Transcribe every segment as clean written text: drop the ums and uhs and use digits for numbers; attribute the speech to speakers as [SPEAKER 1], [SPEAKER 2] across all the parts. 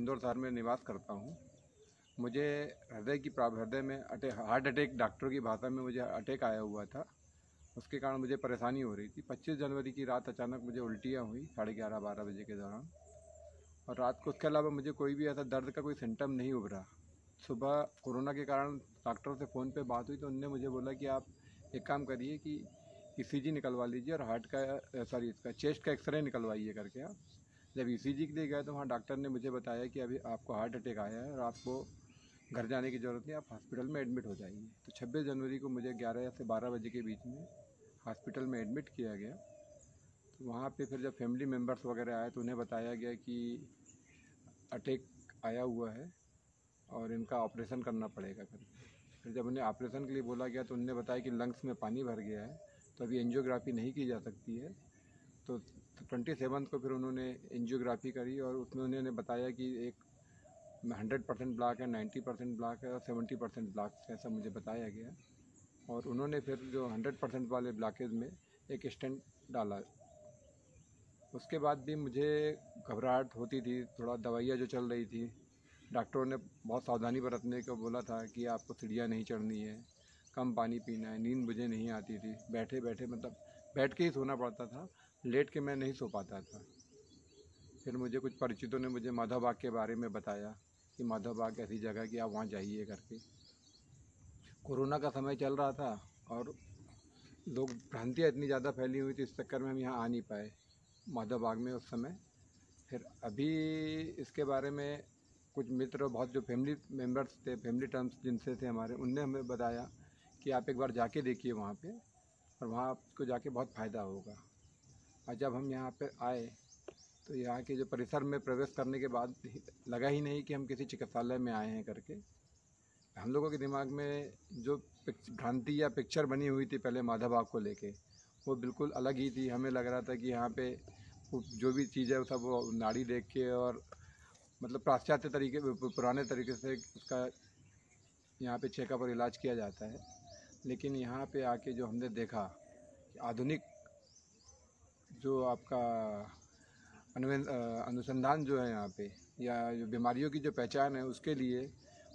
[SPEAKER 1] इंदौर शहर में निवास करता हूँ। मुझे हृदय में हार्ट अटैक, डॉक्टरों की भाषा में मुझे अटैक आया हुआ था। उसके कारण मुझे परेशानी हो रही थी। 25 जनवरी की रात अचानक मुझे उल्टियाँ हुई 11:30-12 बजे के दौरान, और रात को उसके अलावा मुझे कोई भी ऐसा दर्द का कोई सिम्टम नहीं उभरा। सुबह कोरोना के कारण डॉक्टर से फ़ोन पे बात हुई तो उन्होंने मुझे बोला कि आप एक काम करिए कि ईसीजी निकलवा लीजिए और इसका चेस्ट का एक्सरे निकलवाइए करके आप। जब ईसीजी के लिए गए तो वहाँ डॉक्टर ने मुझे बताया कि अभी आपको हार्ट अटैक आया है और आपको घर जाने की ज़रूरत नहीं, आप हॉस्पिटल में एडमिट हो जाइए। तो 26 जनवरी को मुझे 11 से 12 बजे के बीच में हॉस्पिटल में एडमिट किया गया। तो वहाँ पे फिर जब फैमिली मेम्बर्स वगैरह आए तो उन्हें बताया गया कि अटैक आया हुआ है और इनका ऑपरेशन करना पड़ेगा करके। फिर जब उन्हें ऑपरेशन के लिए बोला गया तो उन्होंने बताया कि लंग्स में पानी भर गया है, तो अभी एंजियोग्राफी नहीं की जा सकती है। तो 27 को फिर उन्होंने एंजियोग्राफी करी और उसमें उन्होंने बताया कि एक 100% ब्लॉक है, 90% ब्लॉक है और 70% ब्लॉक है, ऐसा मुझे बताया गया। और उन्होंने फिर जो 100% वाले ब्लॉकेज में एक स्टेंट डाला। उसके बाद भी मुझे घबराहट होती थी, थोड़ा दवाइयाँ जो चल रही थी। डॉक्टरों ने बहुत सावधानी बरतने को बोला था कि आपको सीढ़ियाँ नहीं चढ़नी है, कम पानी पीना है। नींद मुझे नहीं आती थी, बैठे बैठे मतलब बैठ के ही सोना पड़ता था, लेट के मैं नहीं सो पाता था। फिर मुझे कुछ परिचितों ने मुझे माधव बाग के बारे में बताया कि माधव बाग ऐसी जगह कि आप वहाँ जाइए करके। कोरोना का समय चल रहा था और लोग भ्रांतियाँ इतनी ज़्यादा फैली हुई थी, इस चक्कर में हम यहाँ आ नहीं पाए माधव बाग में उस समय। फिर अभी इसके बारे में कुछ मित्र, बहुत जो फैमिली मेम्बर्स थे, फैमिली टर्म्स जिनसे थे हमारे, उनने हमें बताया कि आप एक बार जाके देखिए वहाँ पे, और वहाँ आपको जाके बहुत फ़ायदा होगा। और जब हम यहाँ पे आए तो यहाँ के जो परिसर में प्रवेश करने के बाद लगा ही नहीं कि हम किसी चिकित्सालय में आए हैं करके। हम लोगों के दिमाग में जो भ्रांति या पिक्चर बनी हुई थी पहले माधव बाग को लेके, वो बिल्कुल अलग ही थी। हमें लग रहा था कि यहाँ पे जो भी चीज़ है वो सब वो नाड़ी देख के और मतलब पाश्चात्य तरीके, पुराने तरीके से उसका यहाँ पे चेकअप और इलाज किया जाता है। लेकिन यहाँ पे आके जो हमने देखा कि आधुनिक जो आपका अनुसंधान जो है यहाँ पे, या जो बीमारियों की जो पहचान है उसके लिए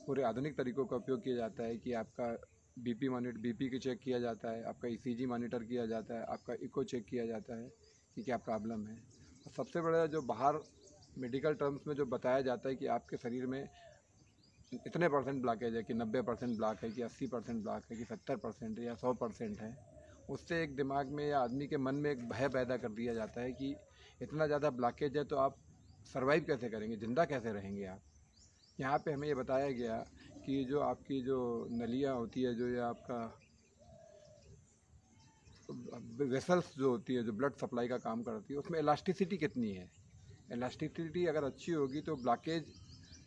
[SPEAKER 1] पूरे आधुनिक तरीक़ों का उपयोग किया जाता है कि आपका बीपी की चेक किया जाता है, आपका ईसीजी मॉनिटर किया जाता है, आपका इको चेक किया जाता है कि क्या प्रॉब्लम है। और सबसे बड़ा जो बाहर मेडिकल टर्म्स में जो बताया जाता है कि आपके शरीर में इतने % ब्लॉकेज है, कि 90% ब्लॉक है, कि 80% ब्लॉक है, कि 70% है या 100% है। उससे एक दिमाग में या आदमी के मन में एक भय पैदा कर दिया जाता है कि इतना ज़्यादा ब्लॉकेज है तो आप सर्वाइव कैसे करेंगे, ज़िंदा कैसे रहेंगे आप। यहाँ पे हमें ये बताया गया कि जो आपकी जो नलियाँ होती है, जो ये आपका वेसल्स जो होती है, जो ब्लड सप्लाई का काम करती है, उसमें इलास्टिसिटी कितनी है। इलास्टिसिटी अगर अच्छी होगी तो ब्लॉकेज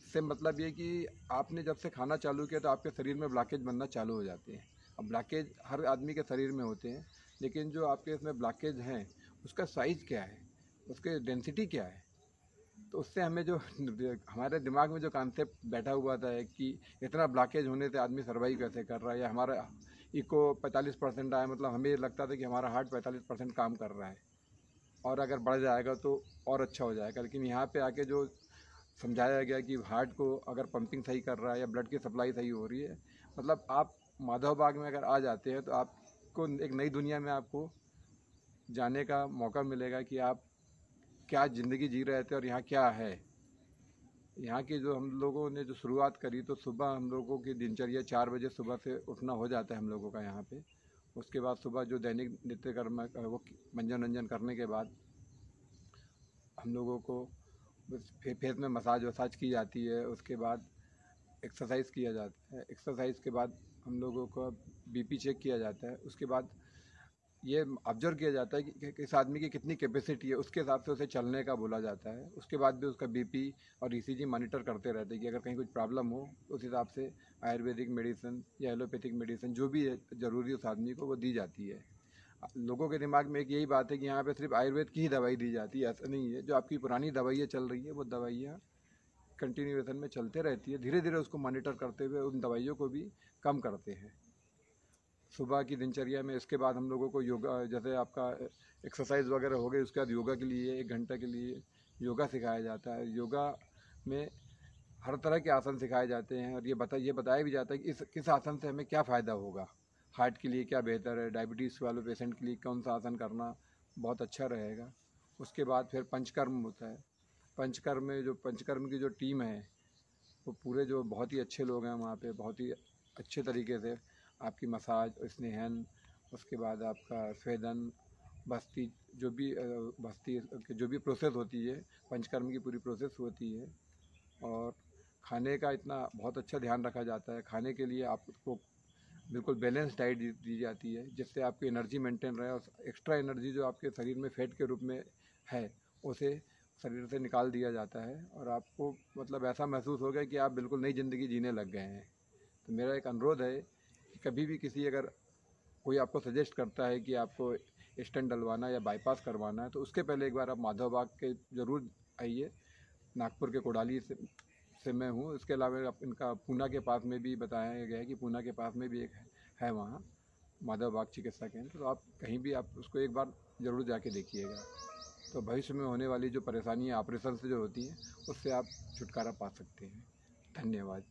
[SPEAKER 1] से मतलब ये कि आपने जब से खाना चालू किया तो आपके शरीर में ब्लॉकेज बनना चालू हो जाते हैं। अब ब्लॉकेज हर आदमी के शरीर में होते हैं, लेकिन जो आपके इसमें ब्लॉकेज हैं उसका साइज़ क्या है, उसके डेंसिटी क्या है। तो उससे हमें जो हमारे दिमाग में जो कॉन्सेप्ट बैठा हुआ था कि इतना ब्लॉकेज होने से आदमी सर्वाइव कैसे कर रहा है, या हमारा इको 45% आया, मतलब हमें लगता था कि हमारा हार्ट 45% काम कर रहा है और अगर बढ़ जाएगा तो और अच्छा हो जाएगा। लेकिन यहाँ पे आके जो समझाया गया कि हार्ट को अगर पंपिंग सही कर रहा है या ब्लड की सप्लाई सही हो रही है, मतलब आप माधव बाग में अगर आ जाते हैं तो आपको एक नई दुनिया में आपको जाने का मौका मिलेगा कि आप क्या ज़िंदगी जी रहे थे और यहाँ क्या है। यहाँ की जो हम लोगों ने जो शुरुआत करी, तो सुबह हम लोगों की दिनचर्या 4 बजे सुबह से उठना हो जाता है हम लोगों का यहाँ पे। उसके बाद सुबह जो दैनिक नित्य कर्म वो मंजन वंजन करने के बाद हम लोगों को फेस में मसाज वसाज की जाती है। उसके बाद एक्सरसाइज किया जाता है। एक्सरसाइज के बाद हम लोगों को बीपी चेक किया जाता है। उसके बाद ये ऑब्जर्व किया जाता है कि इस आदमी की कितनी कैपेसिटी है, उसके हिसाब से उसे चलने का बोला जाता है। उसके बाद भी उसका बीपी और ईसीजी मॉनिटर करते रहते हैं कि अगर कहीं कुछ प्रॉब्लम हो उस हिसाब से आयुर्वेदिक मेडिसिन या एलोपैथिक मेडिसिन जो भी ज़रूरी उस आदमी को वो दी जाती है। लोगों के दिमाग में एक यही बात है कि यहाँ पे सिर्फ आयुर्वेद की ही दवाई दी जाती है, ऐसा नहीं है। जो आपकी पुरानी दवाइयाँ चल रही है वो दवाइयाँ कंटिन्यूएशन में चलते रहती है। धीरे धीरे उसको मॉनिटर करते हुए उन दवाइयों को भी कम करते हैं सुबह की दिनचर्या में। इसके बाद हम लोगों को योगा, जैसे आपका एक्सरसाइज वगैरह हो गई, उसके बाद योगा के लिए 1 घंटा के लिए योगा सिखाया जाता है। योगा में हर तरह के आसन सिखाए जाते हैं और ये बताया भी जाता है कि किस आसन से हमें क्या फ़ायदा होगा, हार्ट के लिए क्या बेहतर है, डायबिटीज़ वाले पेशेंट के लिए कौन सा आसन करना बहुत अच्छा रहेगा। उसके बाद फिर पंचकर्म होता है। पंचकर्म की जो टीम है वो पूरे जो बहुत ही अच्छे लोग हैं वहाँ पे, बहुत ही अच्छे तरीके से आपकी मसाज, स्नेहन, उसके बाद आपका स्वेदन, बस्ती, बस्ती की जो भी प्रोसेस होती है, पंचकर्म की पूरी प्रोसेस होती है। और खाने का इतना बहुत अच्छा ध्यान रखा जाता है। खाने के लिए आपको बिल्कुल बैलेंस डाइट दी जाती है जिससे आपकी एनर्जी मेंटेन रहे और एक्स्ट्रा एनर्जी जो आपके शरीर में फैट के रूप में है उसे शरीर से निकाल दिया जाता है और आपको मतलब ऐसा महसूस होगा कि आप बिल्कुल नई ज़िंदगी जीने लग गए हैं। तो मेरा एक अनुरोध है कि कभी भी किसी अगर कोई आपको सजेस्ट करता है कि आपको स्टेंट डलवाना या बाईपास करवाना है तो उसके पहले एक बार आप माधव बाग के ज़रूर आइए। नागपुर के कोडाली से मैं हूँ। इसके अलावा इनका पूना के पास में भी बताया गया है कि पूना के पास में भी एक है वहाँ माधव बाग चिकित्सा केंद्र। तो आप कहीं भी आप उसको एक बार ज़रूर जाके देखिएगा। तो भविष्य में होने वाली जो परेशानियाँ ऑपरेशन से जो होती हैं उससे आप छुटकारा पा सकते हैं। धन्यवाद।